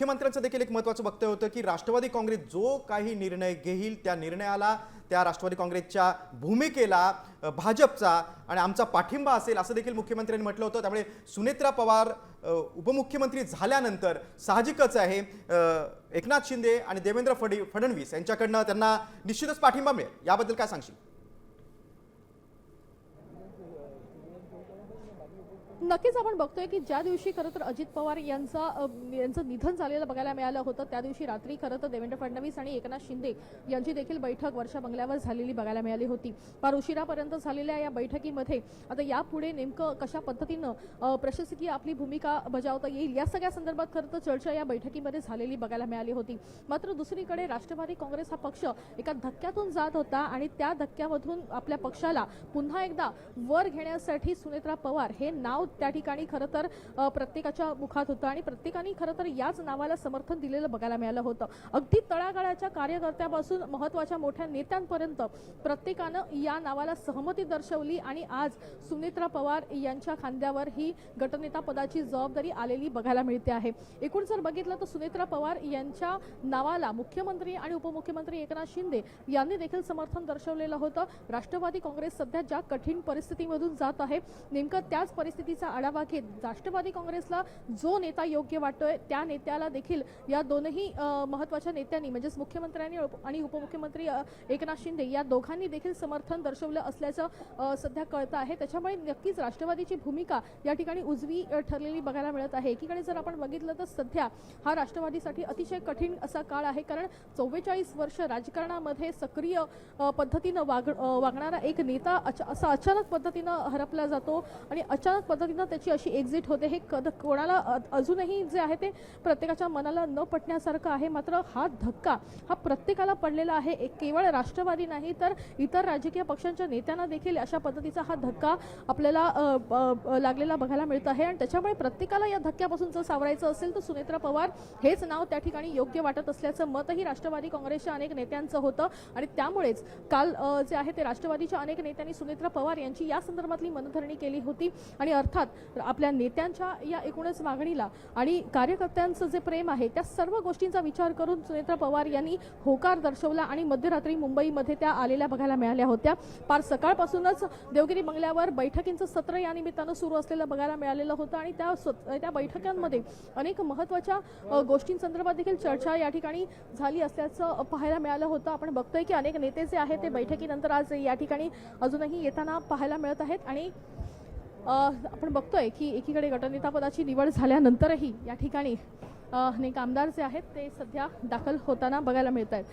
मुख्यमंत्र्यांचं देखील एक महत्त्वाचं वक्तव्य होतं की राष्ट्रवादी काँग्रेस जो काही निर्णय घेईल त्या निर्णयाला, त्या राष्ट्रवादी काँग्रेसच्या भूमिकेला भाजपचा आणि आमचा पाठिंबा असेल असं देखील मुख्यमंत्र्यांनी म्हटलं होतं। त्यामुळे सुनेत्रा पवार उपमुख्यमंत्री झाल्यानंतर साहजिकच आहे एकनाथ शिंदे आणि देवेंद्र फडणवीस यांच्याकडनं त्यांना निश्चितच पाठिंबा मिळेल। याबद्दल काय सांगशील? नक्कीच आपण बघतोय की ज्या दिवशी खरं तर अजित पवार यांचं निधन झालेलं बघायला मिळालं होतं, त्या दिवशी रात्री खरं तर देवेंद्र फडणवीस आणि एकनाथ शिंदे यांची देखील बैठक वर्षा बंगल्यावर झालेली बघायला मिळाली होती। फार उशिरापर्यंत झालेल्या या बैठकीमध्ये आता यापुढे नेमकं कशा पद्धतीनं प्रशासकीय आपली भूमिका बजावता येईल या सगळ्या संदर्भात खरं तर चर्चा या बैठकीमध्ये झालेली बघायला मिळाली होती। मात्र दुसरीकडे राष्ट्रवादी काँग्रेस हा पक्ष एका धक्क्यातून जात होता आणि त्या धक्क्यामधून आपल्या पक्षाला पुन्हा एकदा वर घेण्यासाठी सुनेत्रा पवार हे नाव त्या ठिकाणी खरं तर प्रत्येकाच्या मुखात होतं आणि प्रत्येकाने खरं तर याच नावाला समर्थन दिलेलं बघायला मिळालं होतं। अगदी तळागाळाच्या कार्यकर्त्यापासून महत्त्वाच्या मोठ्या नेत्यांपर्यंत प्रत्येकानं या नावाला सहमती दर्शवली आणि आज सुनेत्रा पवार यांच्या खांद्यावर ही गटनेता पदाची जबाबदारी आलेली बघायला मिळते आहे। एकूण जर बघितलं तर सुनेत्रा पवार यांच्या नावाला मुख्यमंत्री आणि उपमुख्यमंत्री एकनाथ शिंदे यांनी देखील समर्थन दर्शवलेलं होतं। राष्ट्रवादी काँग्रेस सध्या ज्या कठीण परिस्थितीमधून जात आहे, नेमकं त्याच परिस्थितीचा आढावा घेत राष्ट्रवादी काँग्रेसला जो नेता योग्य वाटतोय त्या नेत्याला देखील या दोनही महत्त्वाच्या नेत्यांनी म्हणजेच मुख्यमंत्र्यांनी आणि उपमुख्यमंत्री एकनाथ शिंदे या दोघांनी देखील समर्थन दर्शवलं असल्याचं सध्या कळतं आहे। त्याच्यामुळे नक्कीच राष्ट्रवादीची भूमिका या ठिकाणी उजवी ठरलेली बघायला मिळत आहे। एकीकडे जर आपण बघितलं तर सध्या हा राष्ट्रवादीसाठी अतिशय कठीण असा काळ आहे, कारण 44 वर्ष राजकारणामध्ये सक्रिय पद्धतीनं वागणारा एक नेता असा अचानक पद्धतीनं हरपला जातो आणि अचानक पद्धतीनं त्याची अशी एक्झिट होते। हे कोणाला अजूनही जे आहे ते प्रत्येकाच्या मनाला न पटण्यासारखं आहे। मात्र हा धक्का हा प्रत्येकाला पडलेला आहे, केवळ राष्ट्रवादी नाही तर इतर राजकीय पक्षांच्या नेत्यांना देखील अशा पद्धतीचा हा धक्का आपल्याला लागलेला बघायला मिळत आहे आणि त्याच्यामुळे प्रत्येकाला या धक्क्यापासून जर सावरायचं असेल तर सुनेत्रा पवार हेच नाव त्या ठिकाणी योग्य वाटत असल्याचं मतही राष्ट्रवादी काँग्रेसच्या अनेक नेत्यांचं होतं आणि त्यामुळेच काल जे आहे ते राष्ट्रवादीच्या अनेक नेत्यांनी सुनेत्रा पवार यांची या संदर्भातली मनधरणी केली होती आणि अर्थात आपल्या नेत्यांच्या या एकूणच मागणीला आणि कार्यकर्त्यांचं जे प्रेम आहे त्या सर्व गोष्टींचा विचार करून सुनेत्रा पवार यांनी होकार दर्शवला आणि मध्यरात्री मुंबईमध्ये त्या आलेल्या बघायला मिळाल्या होत्या। फार सकाळपासूनच देवगिरी बंगल्यावर बैठकींचं सत्र या निमित्तानं सुरू असलेलं बघायला मिळालेलं होतं आणि त्या बैठकांमध्ये अनेक महत्त्वाच्या गोष्टींसंदर्भात देखील चर्चा या ठिकाणी झाली असल्याचं पाहायला मिळालं होतं। आपण बघतोय की अनेक नेते जे आहेत ते बैठकीनंतर आज या ठिकाणी अजूनही येताना पाहायला मिळत आहेत आणि आपण बघतोय की एकीकडे गटनेता पदाची निवड झाल्यानंतरही या ठिकाणी अनेक आमदार जे आहेत ते सध्या दाखल होताना बघायला मिळत आहेत।